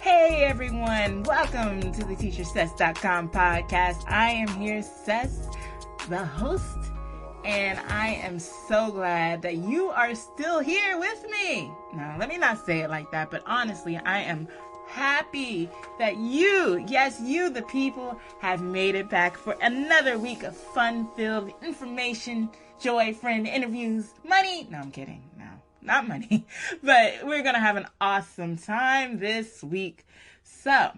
Hey everyone, welcome to the TeacherSess.com podcast. I am here, Cess, the host, and I am so glad that you are still here with me. Now, let me not say it like that, but honestly, I am happy that you, yes, you, the people, have made it back for another week of fun-filled information, joy, friend interviews, money. No, I'm kidding. No. Not money, but we're going to have an awesome time this week. So,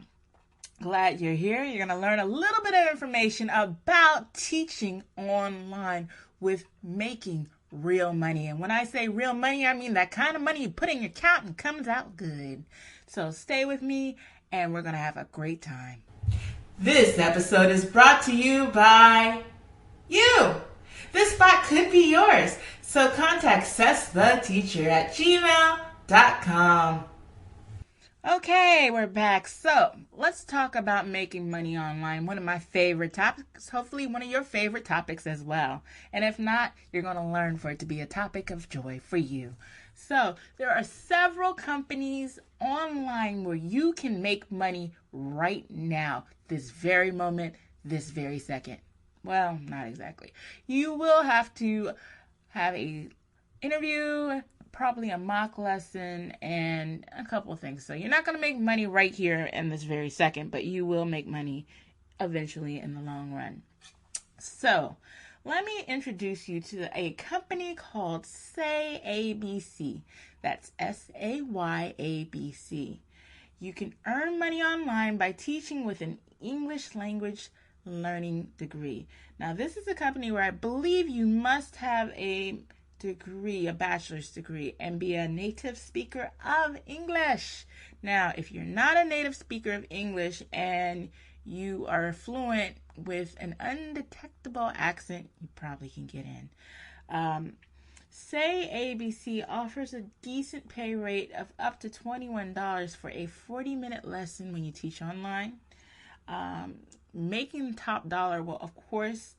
glad you're here. You're going to learn a little bit of information about teaching online with making real money. And when I say real money, I mean that kind of money you put in your account and comes out good. So stay with me and we're going to have a great time. This episode is brought to you by you. This spot could be yours. So contact SayABC at gmail.com. Okay, we're back. So let's talk about making money online. One of my favorite topics, hopefully one of your favorite topics as well. And if not, you're going to learn for it to be a topic of joy for you. So there are several companies online where you can make money right now, this very moment, this very second. Well, not exactly. You will have to have a interview, probably a mock lesson, and a couple of things. So you're not going to make money right here in this very second, but you will make money eventually in the long run. So let me introduce you to a company called SayABC. That's SayABC. You can earn money online by teaching with an English language learning degree. Now, this is a company where I believe you must have a degree, a bachelor's degree, and be a native speaker of English. Now, if you're not a native speaker of English and you are fluent with an undetectable accent, you probably can get in. SayABC offers a decent pay rate of up to $21 for a 40-minute lesson when you teach online. Making top dollar will, of course,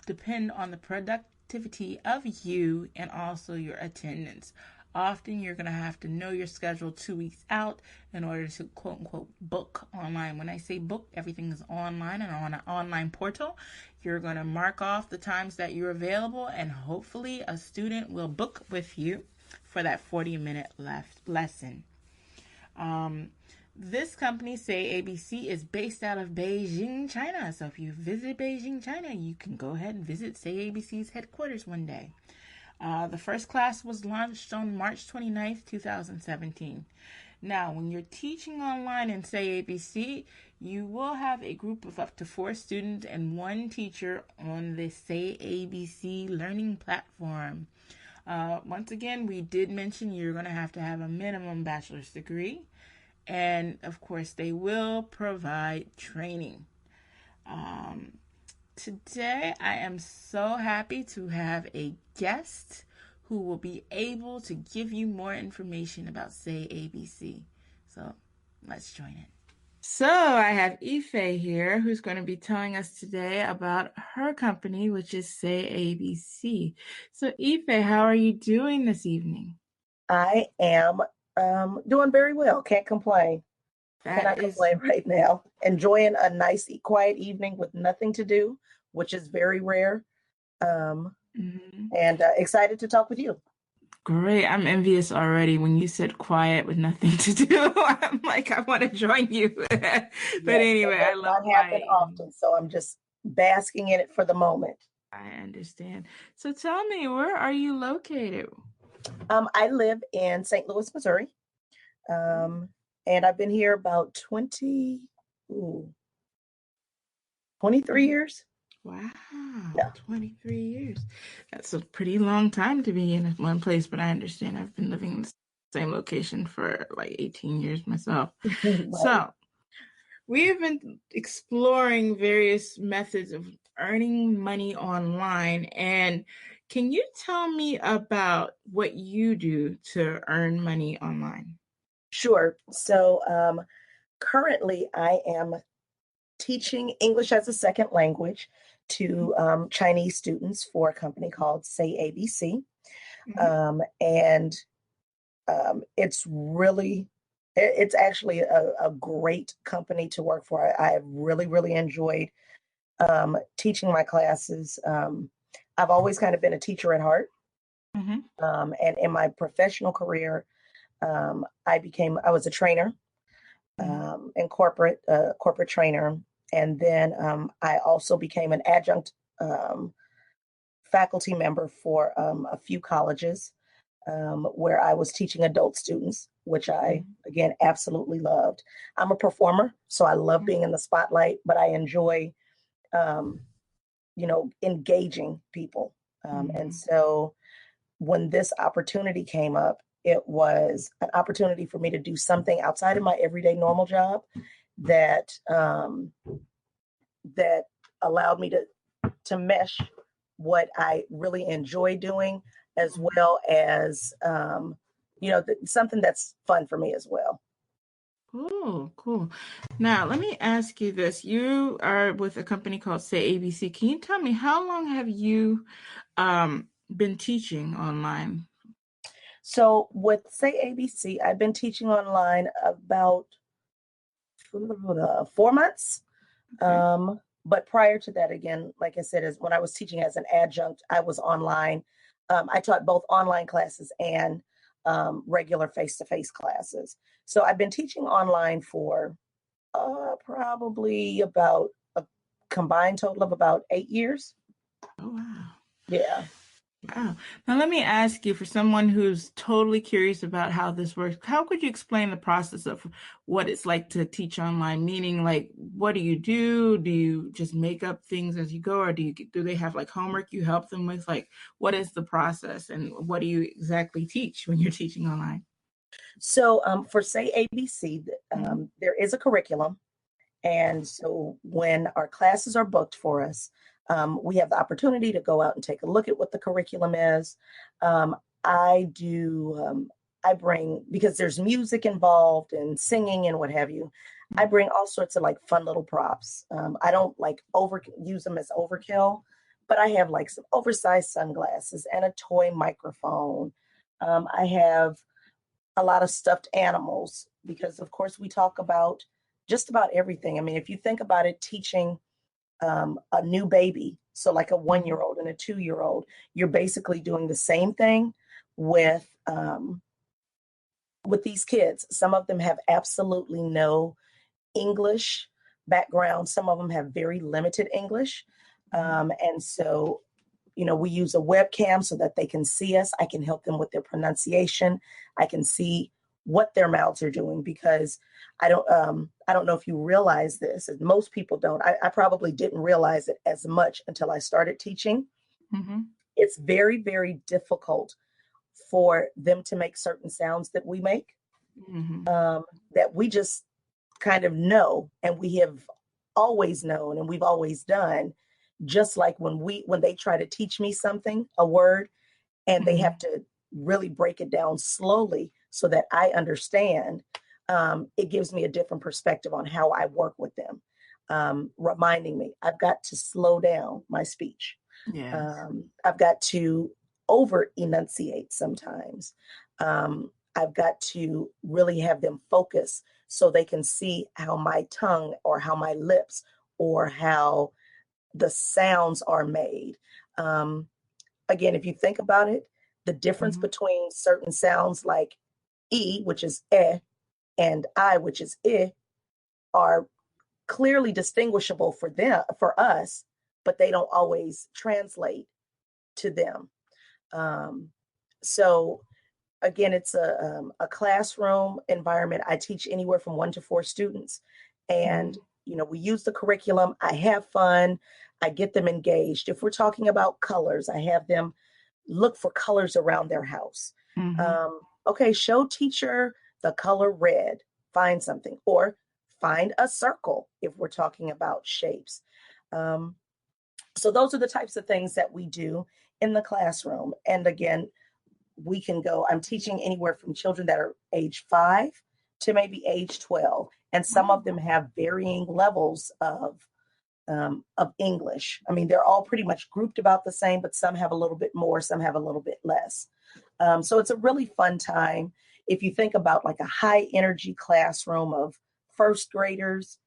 depend on the productivity of you and also your attendance. Often you're going to have to know your schedule 2 weeks out in order to quote unquote book online. When I say book, everything is online and on an online portal. You're going to mark off the times that you're available and hopefully a student will book with you for that 40-minute lesson. This company, SayABC, is based out of Beijing, China. So if you visit Beijing, China, you can go ahead and visit SayABC's headquarters one day. The first class was launched on March 29th, 2017. Now, when you're teaching online in SayABC, you will have a group of up to 4 students and 1 teacher on the SayABC learning platform. Once again, we did mention you're going to have a minimum bachelor's degree. And, of course, they will provide training. Today, I am so happy to have a guest who will be able to give you more information about SayABC. So, let's join in. So, I have Ife here who's going to be telling us today about her company, which is SayABC. So, Ife, how are you doing this evening? I am doing very well. Can't complain. Cannot complain right now. Enjoying a nice, quiet evening with nothing to do, which is very rare. And excited to talk with you. Great. I'm envious already. When you said quiet with nothing to do, I'm like, I want to join you. But anyway, I love not happen often, so I'm just basking in it for the moment. I understand. So tell me, where are you located? I live in St. Louis, Missouri. And I've been here about 23 years. Wow, yeah. 23 years. That's a pretty long time to be in one place, but I understand. I've been living in the same location for like 18 years myself. Right. So we've been exploring various methods of earning money online. And can you tell me about what you do to earn money online? Sure. So currently I am teaching English as a second language to Chinese students for a company called SayABC. And it's really It's actually a great company to work for. I have really, really enjoyed teaching my classes. I've always kind of been a teacher at heart. Mm-hmm. And in my professional career, I was a trainer in corporate trainer. And then I also became an adjunct faculty member for a few colleges where I was teaching adult students, which I, again, absolutely loved. I'm a performer, so I love being in the spotlight, but I enjoy, engaging people. And so when this opportunity came up, it was an opportunity for me to do something outside of my everyday normal job that that allowed me to mesh what I really enjoy doing, as well as something that's fun for me as well. Cool, cool. Now, let me ask you this. You are with a company called SayABC. Can you tell me how long have you been teaching online? So with SayABC, I've been teaching online about 4 months. Okay. But prior to that, again, like I said, is when I was teaching as an adjunct, I was online. I taught both online classes and regular face-to-face classes. So I've been teaching online for probably about a combined total of about 8 years. Oh, wow. Yeah. Wow. Now, let me ask you, for someone who's totally curious about how this works, how could you explain the process of what it's like to teach online? Meaning, like, what do you do? Do you just make up things as you go, or do they have like homework you help them with? Like, what is the process, and what do you exactly teach when you're teaching online? So for SayABC, there is a curriculum. And so when our classes are booked for us, we have the opportunity to go out and take a look at what the curriculum is. Um, I do, I bring, because there's music involved and singing and what have you, I bring all sorts of like fun little props. I don't like use them as overkill, but I have like some oversized sunglasses and a toy microphone. I have a lot of stuffed animals because, of course, we talk about just about everything. I mean, if you think about it, teaching a new baby, so like a 1-year-old and a 2-year-old, you're basically doing the same thing with these kids. Some of them have absolutely no English background. Some of them have very limited English. And so, we use a webcam so that they can see us. I can help them with their pronunciation. I can see what their mouths are doing because I don't know if you realize this. Most people don't. I probably didn't realize it as much until I started teaching. Mm-hmm. It's very, very difficult for them to make certain sounds that we make, that we just kind of know, and we have always known, and we've always done. Just like when they try to teach me something, a word, and they have to really break it down slowly so that I understand, it gives me a different perspective on how I work with them, reminding me I've got to slow down my speech. Yes. I've got to over enunciate sometimes. I've got to really have them focus so they can see how my tongue or how my lips or how the sounds are made. Again, if you think about it, the difference between certain sounds like E, which is eh, and I, which is I, are clearly distinguishable for us, but they don't always translate to them. So again, it's a classroom environment. I teach anywhere from 1 to 4 students, and we use the curriculum. I have fun. I get them engaged. If we're talking about colors, I have them look for colors around their house. Okay, show teacher the color red. Find something, or find a circle if we're talking about shapes. So those are the types of things that we do in the classroom. And again, we can go, I'm teaching anywhere from children that are age 5 to maybe age 12. And some of them have varying levels of English. I mean, they're all pretty much grouped about the same, but some have a little bit more, some have a little bit less. So it's a really fun time. if you think about like a high energy classroom of first graders,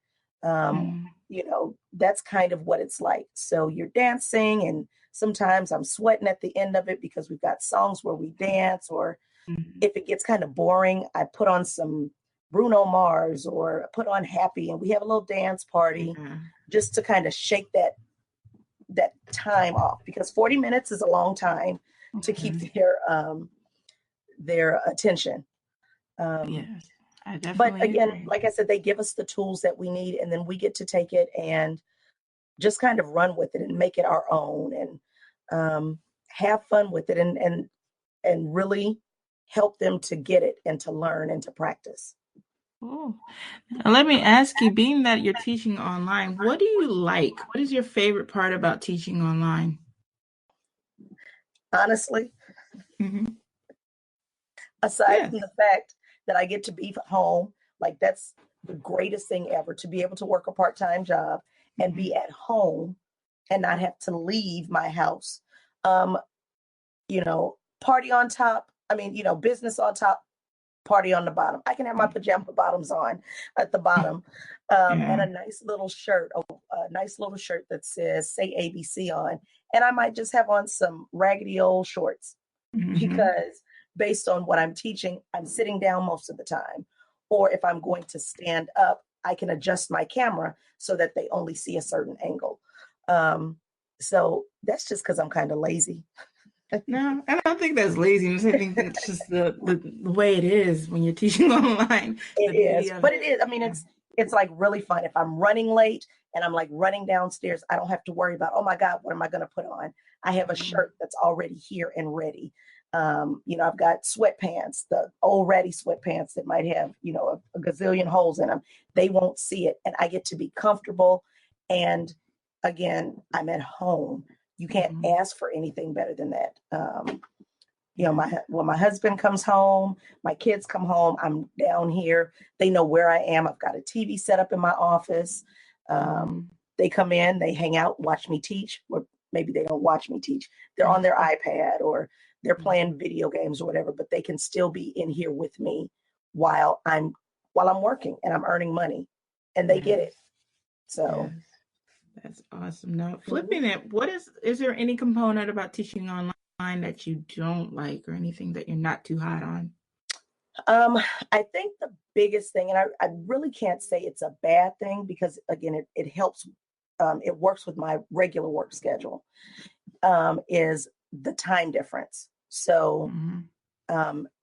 that's kind of what it's like. So you're dancing, and sometimes I'm sweating at the end of it because we've got songs where we dance, or if it gets kind of boring, I put on some Bruno Mars or put on Happy, and we have a little dance party just to kind of shake that time off, because 40 minutes is a long time to keep their attention. Yes, I definitely but again, agree. like I said, they give us the tools that we need, and then we get to take it and just kind of run with it and make it our own, and have fun with it, and really help them to get it and to learn and to practice. Oh, now let me ask you, being that you're teaching online, what do you like? What is your favorite part about teaching online? Honestly, aside from the fact that I get to be home, like that's the greatest thing ever, to be able to work a part-time job and be at home and not have to leave my house. Party on top. I mean, business on top, party on the bottom. I can have my pajama bottoms on at the bottom, and a nice little shirt, that says SayABC on, and I might just have on some raggedy old shorts, because based on what I'm teaching, I'm sitting down most of the time, or if I'm going to stand up, I can adjust my camera so that they only see a certain angle. So that's just because I'm kind of lazy. No, I don't think that's laziness. I think that's just the way it is when you're teaching online. It is, but it is. I mean, it's like really fun. If I'm running late and I'm like running downstairs, I don't have to worry about, oh my God, what am I going to put on? I have a shirt that's already here and ready. I've got sweatpants, the old ratty sweatpants that might have, a gazillion holes in them. They won't see it, and I get to be comfortable. And again, I'm at home. You can't ask for anything better than that. When my husband comes home, my kids come home, I'm down here. They know where I am. I've got a TV set up in my office. They come in, they hang out, watch me teach, or maybe they don't watch me teach. They're on their iPad or they're playing video games or whatever, but they can still be in here with me while I'm working and I'm earning money, and they get it. So. Yes. That's awesome. Now, flipping it, is there any component about teaching online that you don't like, or anything that you're not too hot on? I think the biggest thing, and I really can't say it's a bad thing, because again, it helps, it works with my regular work schedule, is the time difference. So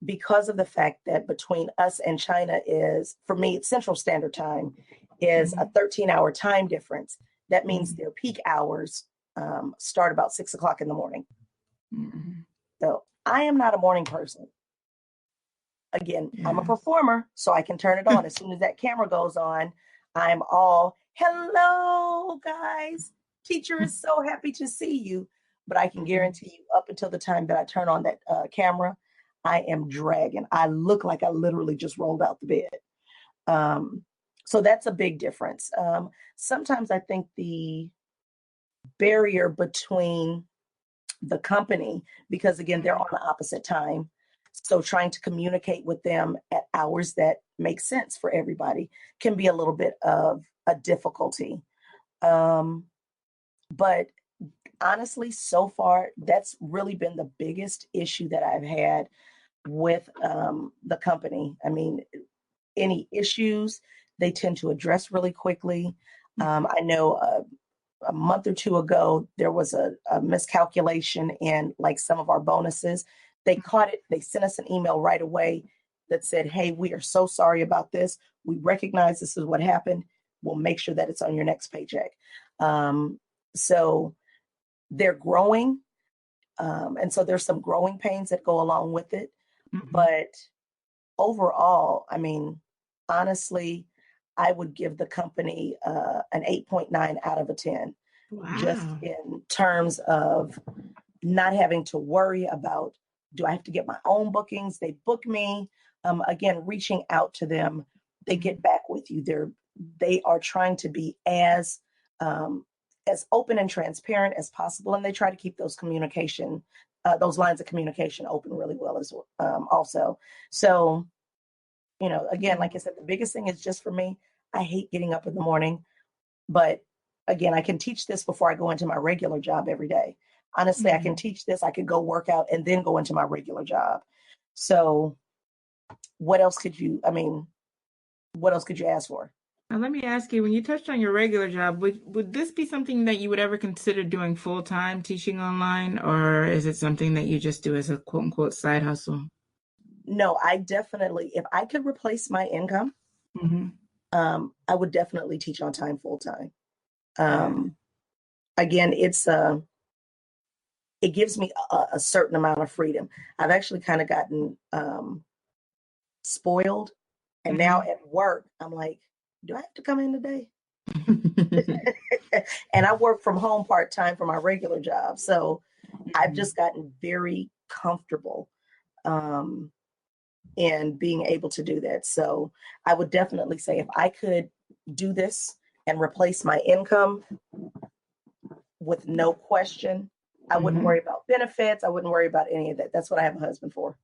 because of the fact that between us and China is, for me, it's Central Standard Time, is a 13-hour time difference. That means their peak hours start about 6 o'clock in the morning. So I am not a morning person. Again, I'm a performer, so I can turn it on. As soon as that camera goes on, I'm all, hello, guys. Teacher is so happy to see you. But I can guarantee you, up until the time that I turn on that camera, I am dragging. I look like I literally just rolled out the bed. So that's a big difference. Sometimes I think the barrier between the company, because again, they're on the opposite time. So trying to communicate with them at hours that make sense for everybody can be a little bit of a difficulty. But honestly, so far, that's really been the biggest issue that I've had with the company. I mean, any issues, they tend to address really quickly. I know a month or two ago, there was a miscalculation in like some of our bonuses. They caught it. They sent us an email right away that said, hey, we are so sorry about this. We recognize this is what happened. We'll make sure that it's on your next paycheck. So they're growing. And so there's some growing pains that go along with it. But overall, I mean, honestly, I would give the company an 8.9 out of a 10. Wow. Just in terms of not having to worry about, do I have to get my own bookings? They book me. Again, reaching out to them, they get back with you. They are trying to be as open and transparent as possible, and they try to keep those communication those lines of communication open really well as also. So, again, like I said, the biggest thing is just for me, I hate getting up in the morning, but again, I can teach this before I go into my regular job every day. Honestly, I can teach this. I could go work out and then go into my regular job. So what else could you ask for? Now, let me ask you, when you touched on your regular job, would this be something that you would ever consider doing full time, teaching online, or is it something that you just do as a quote unquote side hustle? No, I definitely, if I could replace my income, I would definitely teach on time full time. Again, it gives me a certain amount of freedom. I've actually kind of gotten spoiled, and now at work, I'm like, do I have to come in today? And I work from home part-time for my regular job. So I've just gotten very comfortable in being able to do that. So I would definitely say if I could do this and replace my income with no question, I wouldn't worry about benefits. I wouldn't worry about any of that. That's what I have a husband for.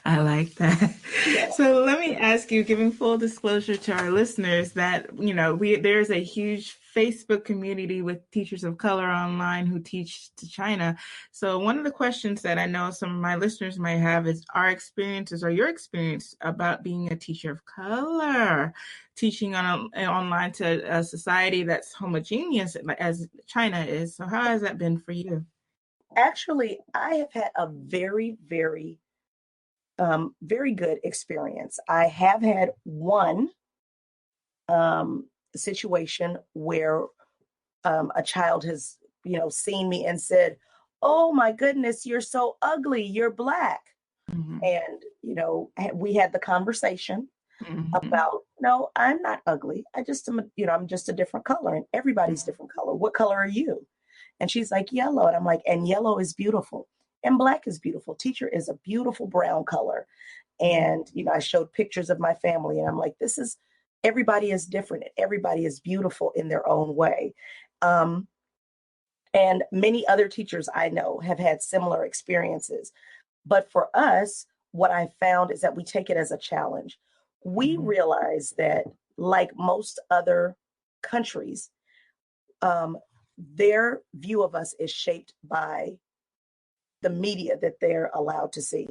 I like that. Yeah. So let me ask you, giving full disclosure to our listeners, that there's a huge Facebook community with teachers of color online who teach to China. So one of the questions that I know some of my listeners might have is our experiences or your experience about being a teacher of color, teaching online to a society that's homogeneous as China is. So how has that been for you? Actually, I have had a very, very, very good experience. I have had one situation where a child has, seen me and said, "Oh my goodness, you're so ugly. You're Black." And, we had the conversation about, no, I'm not ugly. I just am, I'm just a different color, and everybody's different color. What color are you? And she's like, yellow. And I'm like, and yellow is beautiful. And Black is beautiful. Teacher is a beautiful brown color. And, I showed pictures of my family, and I'm like, everybody is different. Everybody is beautiful in their own way. And many other teachers I know have had similar experiences. But for us, what I found is that we take it as a challenge. We realize that, like most other countries, their view of us is shaped by the media that they're allowed to see.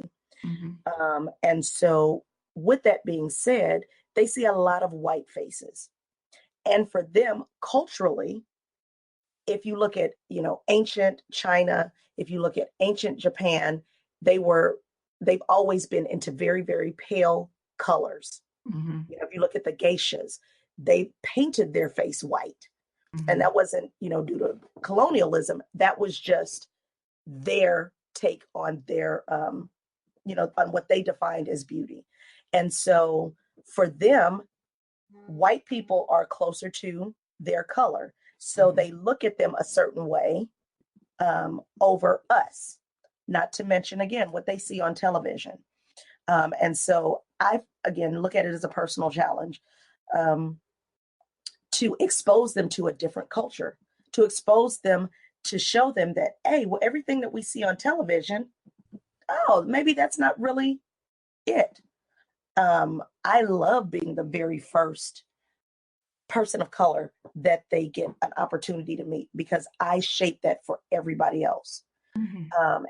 And so with that being said, they see a lot of white faces. And for them, culturally, if you look at, ancient China, if you look at ancient Japan, they've always been into very, very pale colors. If you look at the geishas, they painted their face white. And that wasn't, due to colonialism. That was just their take on their, on what they defined as beauty. And so for them, white people are closer to their color. So they look at them a certain way over us, not to mention, again, what they see on television. And so I, again, look at it as a personal challenge to expose them to a different culture, to expose them, to show them that, hey, well, everything that we see on television, oh, maybe that's not really it. I love being the very first person of color that they get an opportunity to meet, because I shape that for everybody else.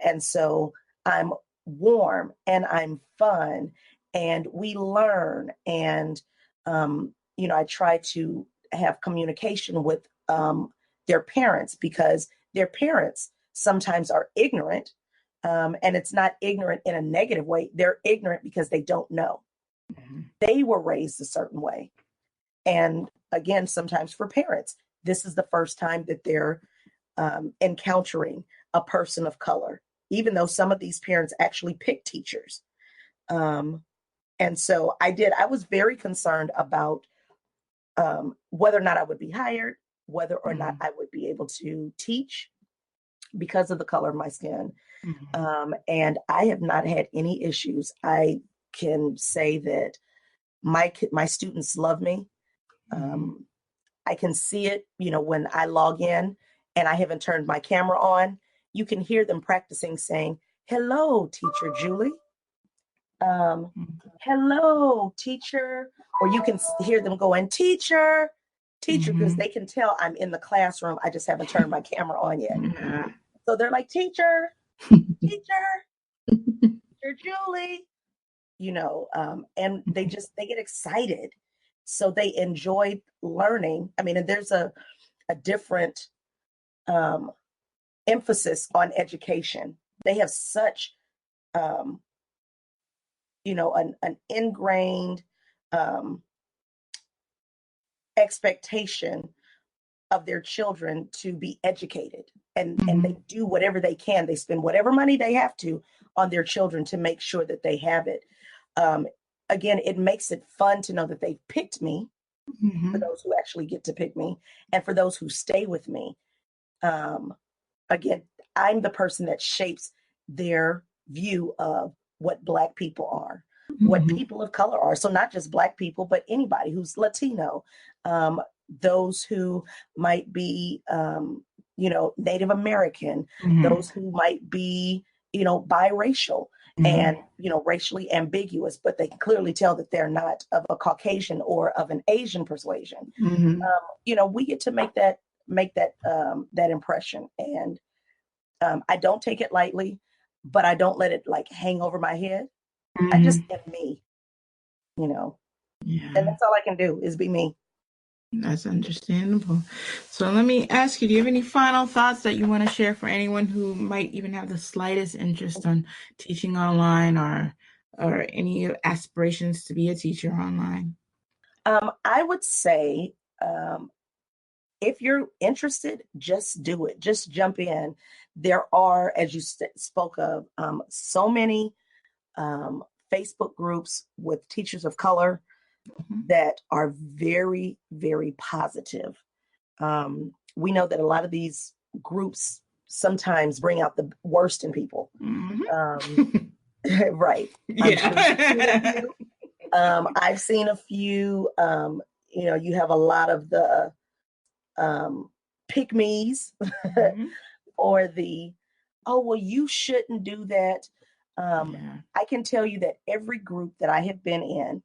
And so I'm warm and I'm fun and we learn. And, I try to have communication with their parents, because their parents sometimes are ignorant. And it's not ignorant in a negative way. They're ignorant because they don't know. They were raised a certain way. And again, sometimes for parents, this is the first time that they're encountering a person of color, even though some of these parents actually pick teachers. And so I was very concerned about whether or not I would be hired, whether or not I would be able to teach because of the color of my skin. And I have not had any issues. I can say that my students love me. I can see it, when I log in and I haven't turned my camera on, you can hear them practicing saying, "Hello, teacher Julie." Hello, teacher. Or you can hear them going, "Teacher, teacher," because they can tell I'm in the classroom. I just haven't turned my camera on yet. Yeah. So they're like, "Teacher, teacher, teacher Julie," and they get excited. So they enjoy learning. I mean, and there's a different emphasis on education. They have such, an ingrained expectation of their children to be educated, and they do whatever they can. They spend whatever money they have to on their children to make sure that they have it. Again, it makes it fun to know that they've picked me, for those who actually get to pick me, and for those who stay with me. Again, I'm the person that shapes their view of what Black people are, what people of color are. So not just Black people, but anybody who's Latino, those who might be, Native American, those who might be, biracial and, racially ambiguous, but they can clearly tell that they're not of a Caucasian or of an Asian persuasion. We get to make that impression. And I don't take it lightly, but I don't let it like hang over my head. I just am me, and that's all I can do is be me. That's understandable. So let me ask you, do you have any final thoughts that you want to share for anyone who might even have the slightest interest on teaching online or any aspirations to be a teacher online? I would say, if you're interested, just do it. Just jump in. There are, as you spoke of, so many Facebook groups with teachers of color that are very, very positive. We know that a lot of these groups sometimes bring out the worst in people. Right. Yeah. I've seen a few. You have a lot of the pick-me's or the, "Oh, well, you shouldn't do that." I can tell you that every group that I have been in,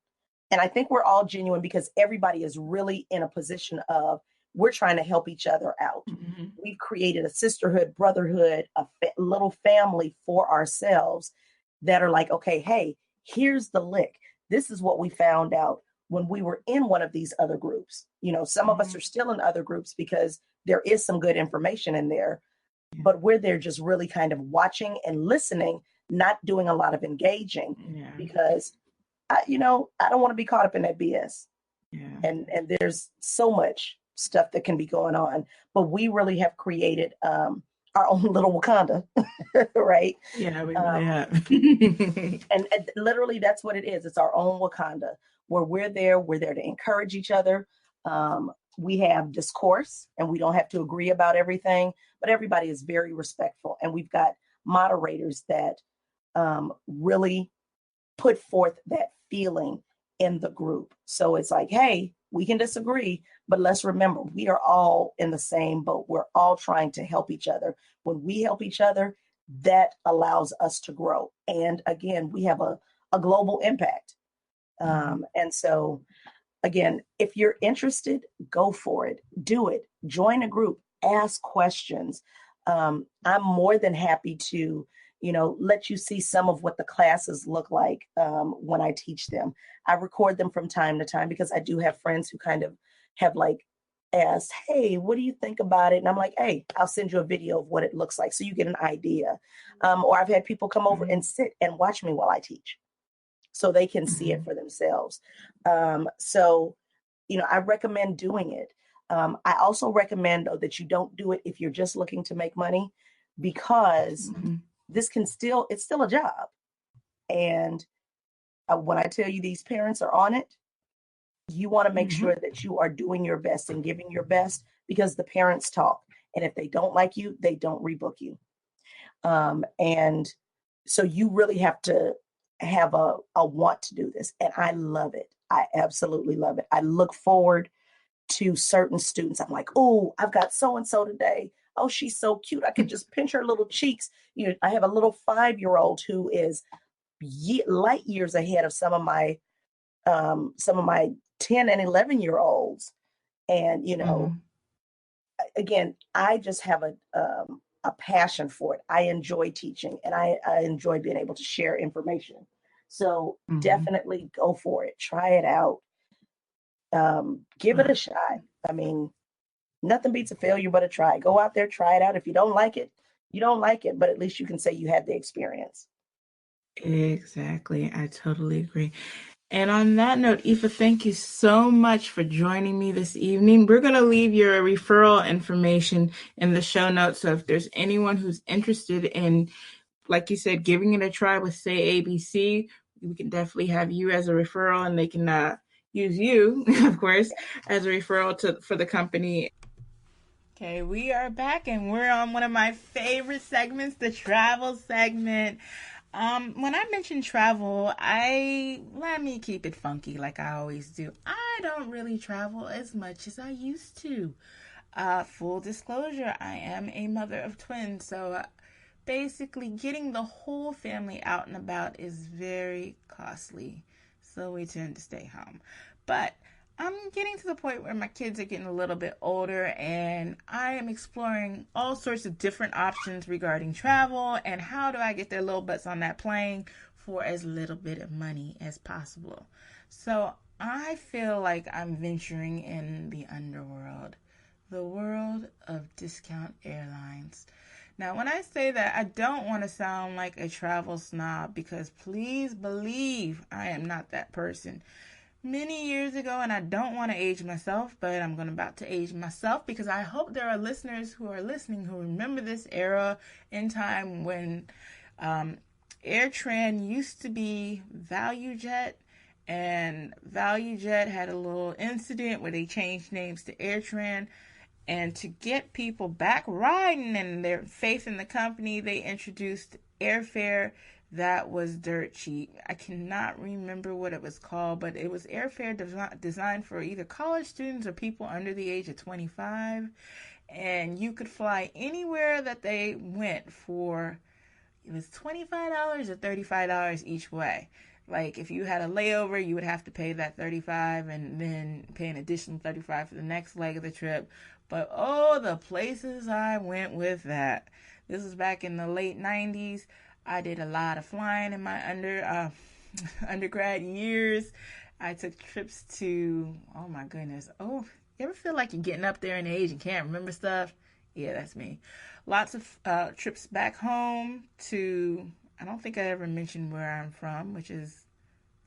and I think we're all genuine because everybody is really in a position of, we're trying to help each other out. We've created a sisterhood, brotherhood, a little family for ourselves that are like, okay, hey, here's the lick. This is what we found out when we were in one of these other groups. Some of us are still in other groups because there is some good information in there, but we're there just really kind of watching and listening, not doing a lot of engaging because I don't want to be caught up in that BS. And there's so much stuff that can be going on, but we really have created our own little Wakanda, right? Yeah, we really have. and literally that's what it is. It's our own Wakanda where we're there to encourage each other. We have discourse and we don't have to agree about everything, but everybody is very respectful. And we've got moderators that really put forth that feeling in the group. So it's like, hey, we can disagree, but let's remember, we are all in the same boat. We're all trying to help each other. When we help each other, that allows us to grow. And again, we have a global impact. And so, again, if you're interested, go for it. Do it. Join a group. Ask questions. I'm more than happy to let you see some of what the classes look like when I teach them. I record them from time to time because I do have friends who kind of have like asked, "Hey, what do you think about it?" And I'm like, "Hey, I'll send you a video of what it looks like so you get an idea." Or I've had people come over and sit and watch me while I teach so they can see it for themselves. So, I recommend doing it. I also recommend, though, that you don't do it if you're just looking to make money because it's still a job. And when I tell you these parents are on it, you want to make sure that you are doing your best and giving your best because the parents talk. And if they don't like you, they don't rebook you. And so you really have to have a want to do this. And I love it. I absolutely love it. I look forward to certain students. I'm like, "Oh, I've got so-and-so today. oh, she's so cute. I could just pinch her little cheeks. I have a little 5-year-old who is light years ahead of some of my 10 and 11-year-olds. And, again, I just have a passion for it. I enjoy teaching, and I enjoy being able to share information. So definitely go for it. Try it out. Give it a shot. I mean, nothing beats a failure but a try. Go out there, try it out. If you don't like it, you don't like it, but at least you can say you had the experience. Exactly. I totally agree. And on that note, Aoife, thank you so much for joining me this evening. We're going to leave your referral information in the show notes. So if there's anyone who's interested in, like you said, giving it a try with SayABC, we can definitely have you as a referral, and they can use you, of course, as a referral for the company. Okay, we are back, and we're on one of my favorite segments, the travel segment. When I mention travel, let me keep it funky like I always do. I don't really travel as much as I used to. Full disclosure, I am a mother of twins, so basically getting the whole family out and about is very costly. So we tend to stay home. But I'm getting to the point where my kids are getting a little bit older, and I am exploring all sorts of different options regarding travel and how do I get their little butts on that plane for as little bit of money as possible. So I feel like I'm venturing in the underworld, the world of discount airlines. Now, when I say that, I don't want to sound like a travel snob, because please believe I am not that person. Many years ago, and I don't want to age myself, but I'm about to age myself, because I hope there are listeners who are listening who remember this era in time when AirTran used to be ValueJet, and ValueJet had a little incident where they changed names to AirTran. And to get people back riding and their faith in the company, they introduced airfare that was dirt cheap. I cannot remember what it was called, but it was airfare designed for either college students or people under the age of 25. And you could fly anywhere that they went for, it was $25 or $35 each way. Like if you had a layover, you would have to pay that $35 and then pay an additional $35 for the next leg of the trip. But oh, the places I went with that. This was back in the late 90s. I did a lot of flying in my undergrad years. I took trips to, oh my goodness. Oh, you ever feel like you're getting up there in age and can't remember stuff? Yeah, that's me. Lots of trips back home to, I don't think I ever mentioned where I'm from, which is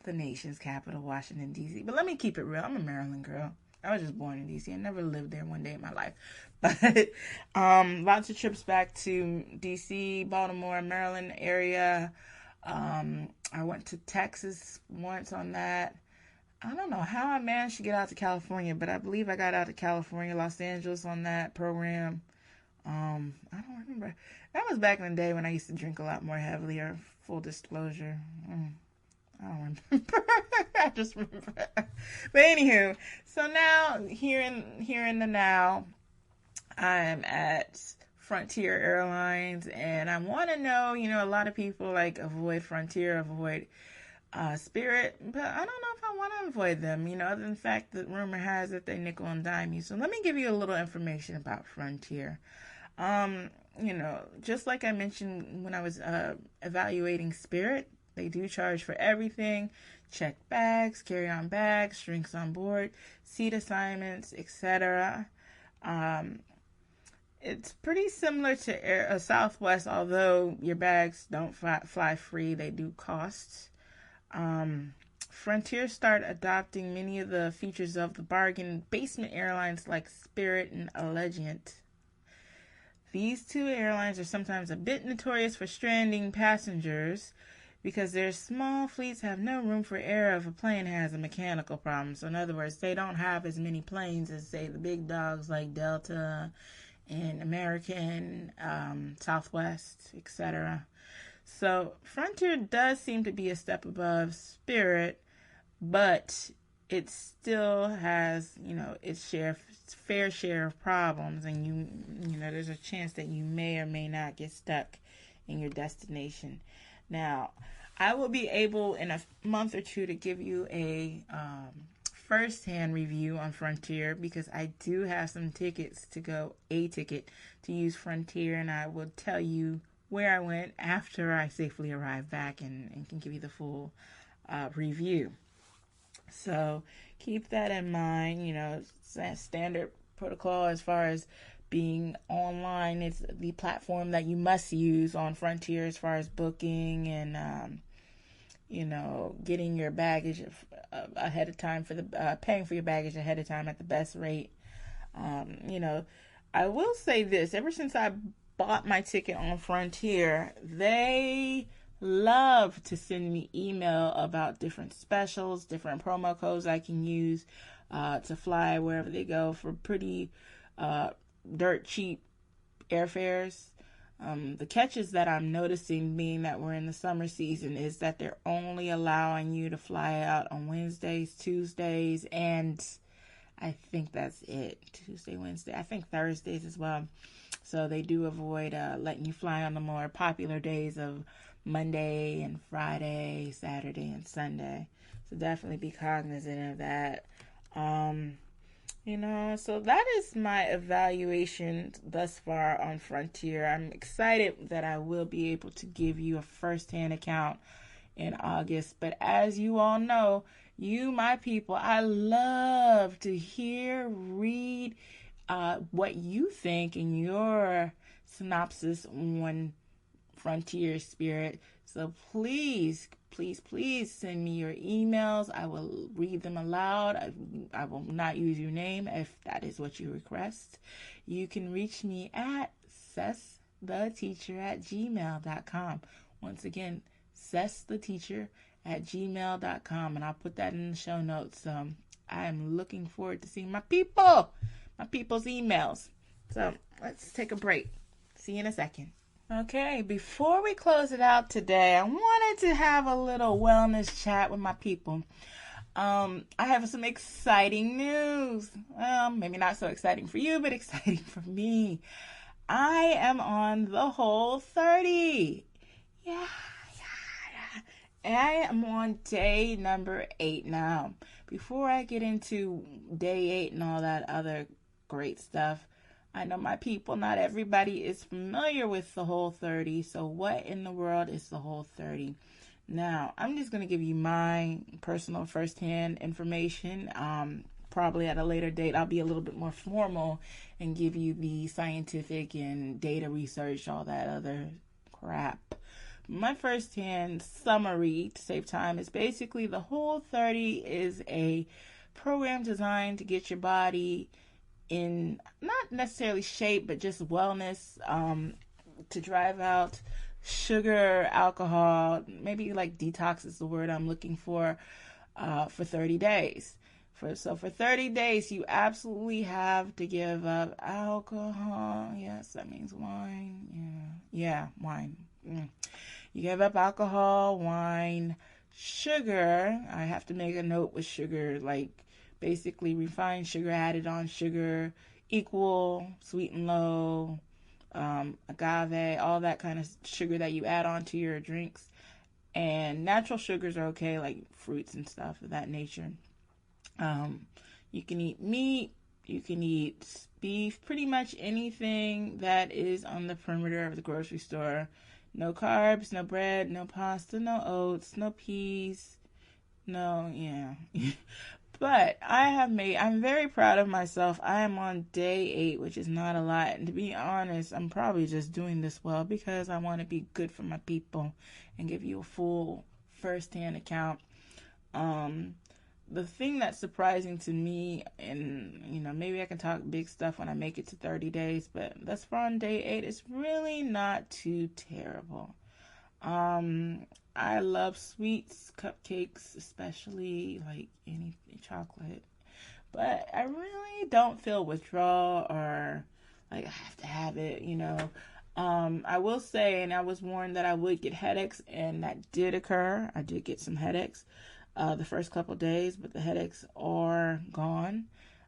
the nation's capital, Washington, D.C. But let me keep it real. I'm a Maryland girl. I was just born in D.C. I never lived there one day in my life. But lots of trips back to D.C., Baltimore, Maryland area. I went to Texas once on that. I don't know how I managed to get out to California, but I believe I got out to California, Los Angeles on that program. I don't remember. That was back in the day when I used to drink a lot more heavily, or full disclosure. I don't remember. I just remember. But anywho, so now here in the now, I'm at Frontier Airlines, and I want to know, a lot of people like avoid Frontier, avoid Spirit, but I don't know if I want to avoid them, other than the fact that rumor has it they nickel and dime you. So let me give you a little information about Frontier. Just like I mentioned when I was evaluating Spirit, they do charge for everything: check bags, carry-on bags, drinks on board, seat assignments, etc. It's pretty similar to Southwest, although your bags don't fly free. They do cost. Frontier start adopting many of the features of the bargain basement airlines like Spirit and Allegiant. These two airlines are sometimes a bit notorious for stranding passengers because their small fleets have no room for error if a plane has a mechanical problem. So in other words, they don't have as many planes as, say, the big dogs like Delta and American, Southwest, etc. So Frontier does seem to be a step above Spirit, but it still has, its fair share of problems, and there's a chance that you may or may not get stuck in your destination. Now, I will be able in a month or two to give you a first-hand review on Frontier, because I do have some tickets to go, a ticket to use Frontier, and I will tell you where I went after I safely arrive back and can give you the full review. So keep that in mind. Standard protocol as far as being online. It's the platform that you must use on Frontier as far as booking and, getting your baggage ahead of time paying for your baggage ahead of time at the best rate. I will say this, ever since I bought my ticket on Frontier, they love to send me email about different specials, different promo codes I can use to fly wherever they go for pretty dirt cheap airfares. The catches that I'm noticing, being that we're in the summer season, is that they're only allowing you to fly out on Wednesdays, Tuesdays, and I think that's it. Tuesday, Wednesday, I think Thursdays as well. So they do avoid letting you fly on the more popular days of Monday and Friday, Saturday and Sunday. So definitely be cognizant of that. So that is my evaluation thus far on Frontier. I'm excited that I will be able to give you a first-hand account in August. But as you all know, you, my people, I love to read what you think in your synopsis on Frontier Spirit. So please send me your emails. I will read them aloud. I will not use your name if that is what you request. You can reach me at cestheteacher@gmail.com. Once again, cestheteacher@gmail.com, and I'll put that in the show notes. I am looking forward to seeing my people's emails. So let's take a break. See you in a second. Okay, before we close it out today, I wanted to have a little wellness chat with my people. I have some exciting news. Well, maybe not so exciting for you, but exciting for me. I am on the Whole30. Yeah. I am on day number 8 now. Before I get into day 8 and all that other great stuff, I know my people, not everybody is familiar with the Whole30. So what in the world is the Whole30? Now, I'm just going to give you my personal firsthand information. Probably at a later date, I'll be a little bit more formal and give you the scientific and data research, all that other crap. My firsthand summary to save time is basically the Whole30 is a program designed to get your body in not necessarily shape, but just wellness, to drive out sugar, alcohol, maybe like detox is the word I'm looking for 30 days. For 30 days, you absolutely have to give up alcohol. Yes, that means wine. Yeah, wine. You give up alcohol, wine, sugar. I have to make a note with sugar, like basically refined sugar, added on sugar, equal, sweet and low, agave, all that kind of sugar that you add on to your drinks. And natural sugars are okay, like fruits and stuff of that nature. You can eat meat, you can eat beef, pretty much anything that is on the perimeter of the grocery store. No carbs, no bread, no pasta, no oats, no peas, But I'm very proud of myself. I am on day 8, which is not a lot. And to be honest, I'm probably just doing this well because I want to be good for my people and give you a full first-hand account. The thing that's surprising to me, and maybe I can talk big stuff when I make it to 30 days, but thus far on day 8, it's really not too terrible. I love sweets, cupcakes, especially like any chocolate, but I really don't feel withdrawal or like I have to have it, I will say, and I was warned that I would get headaches, and that did occur. I did get some headaches. the first couple days, but the headaches are gone.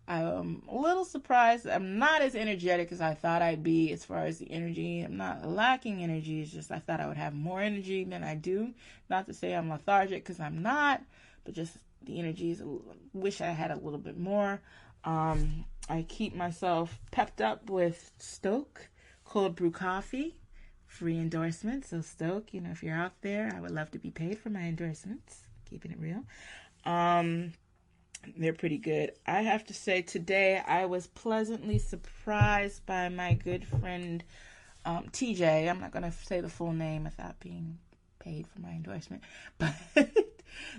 I'm a little surprised. I'm not as energetic as I thought I'd be as far as the energy. I'm not lacking energy. It's just I thought I would have more energy than I do. Not to say I'm lethargic, because I'm not, but just the energy is, wish I had a little bit more. I keep myself pepped up with Stoke cold brew coffee. Free endorsement. So Stoke, if you're out there, I would love to be paid for my endorsements. Keeping it real. They're pretty good. I have to say, today I was pleasantly surprised by my good friend TJ. I'm not going to say the full name without being paid for my endorsement. But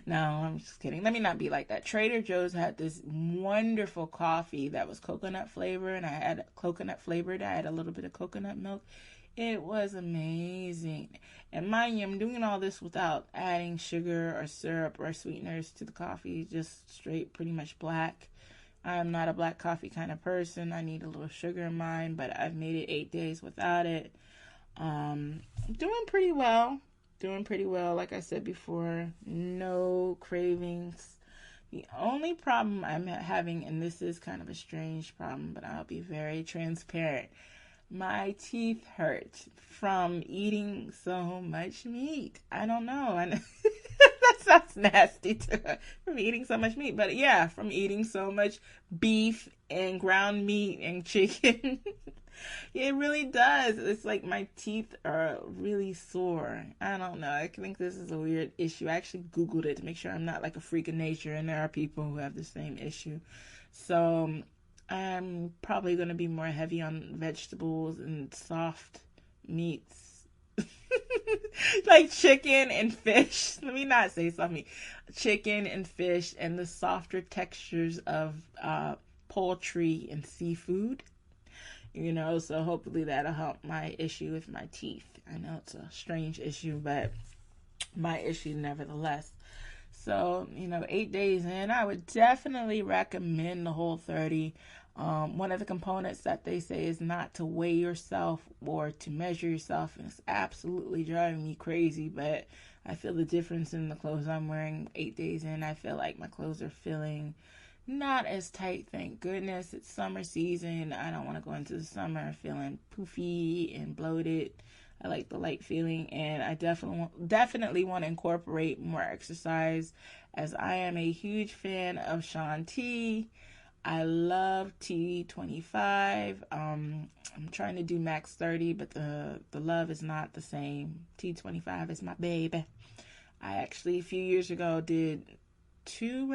no, I'm just kidding. Let me not be like that. Trader Joe's had this wonderful coffee that was coconut flavor, and I had coconut flavored. I had a little bit of coconut milk. It was amazing. And mind you, I'm doing all this without adding sugar or syrup or sweeteners to the coffee. Just straight, pretty much black. I'm not a black coffee kind of person. I need a little sugar in mine, but I've made it 8 days without it. Doing pretty well. Like I said before, no cravings. The only problem I'm having, and this is kind of a strange problem, but I'll be very transparent. My teeth hurt from eating so much meat. I don't know. That sounds nasty too. From eating so much meat. But yeah, from eating so much beef and ground meat and chicken. It really does. It's like my teeth are really sore. I don't know. I think this is a weird issue. I actually Googled it to make sure I'm not like a freak of nature, and there are people who have the same issue. So I'm probably going to be more heavy on vegetables and soft meats. Like chicken and fish. Let me not say soft meat. Chicken and fish and the softer textures of poultry and seafood. So hopefully that'll help my issue with my teeth. I know it's a strange issue, but my issue nevertheless. So, 8 days in, I would definitely recommend the Whole30. One of the components that they say is not to weigh yourself or to measure yourself, and it's absolutely driving me crazy, but I feel the difference in the clothes I'm wearing 8 days in. I feel like my clothes are feeling not as tight, thank goodness. It's summer season. I don't want to go into the summer feeling poofy and bloated. I like the light feeling, and I definitely want to incorporate more exercise, as I am a huge fan of ShaunT. I love T25. I'm trying to do max 30, but the love is not the same. T25 is my baby. I actually a few years ago did 2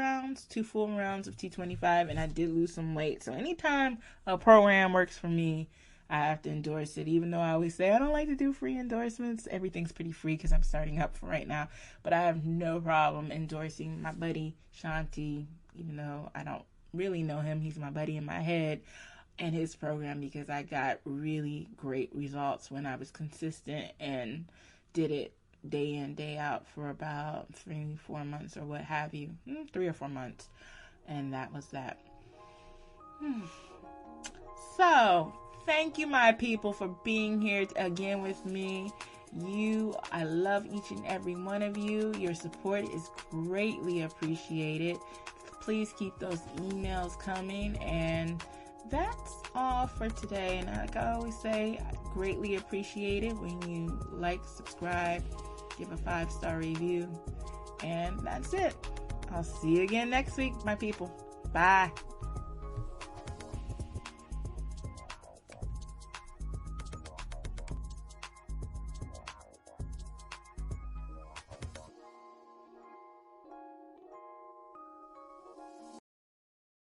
full rounds of T25, and I did lose some weight. So anytime a program works for me, I have to endorse it. Even though I always say I don't like to do free endorsements, everything's pretty free because I'm starting up for right now. But I have no problem endorsing my buddy ShaunT, even though I don't really know him. He's my buddy in my head, and his program, because I got really great results when I was consistent and did it day in, day out for about 3-4 months or what have you. 3 or 4 months. And that was that. So, thank you, my people, for being here again with me. I love each and every one of you. Your support is greatly appreciated. Please keep those emails coming. And that's all for today. And like I always say, I greatly appreciate it when you like, subscribe, give a 5-star review. And that's it. I'll see you again next week, my people. Bye.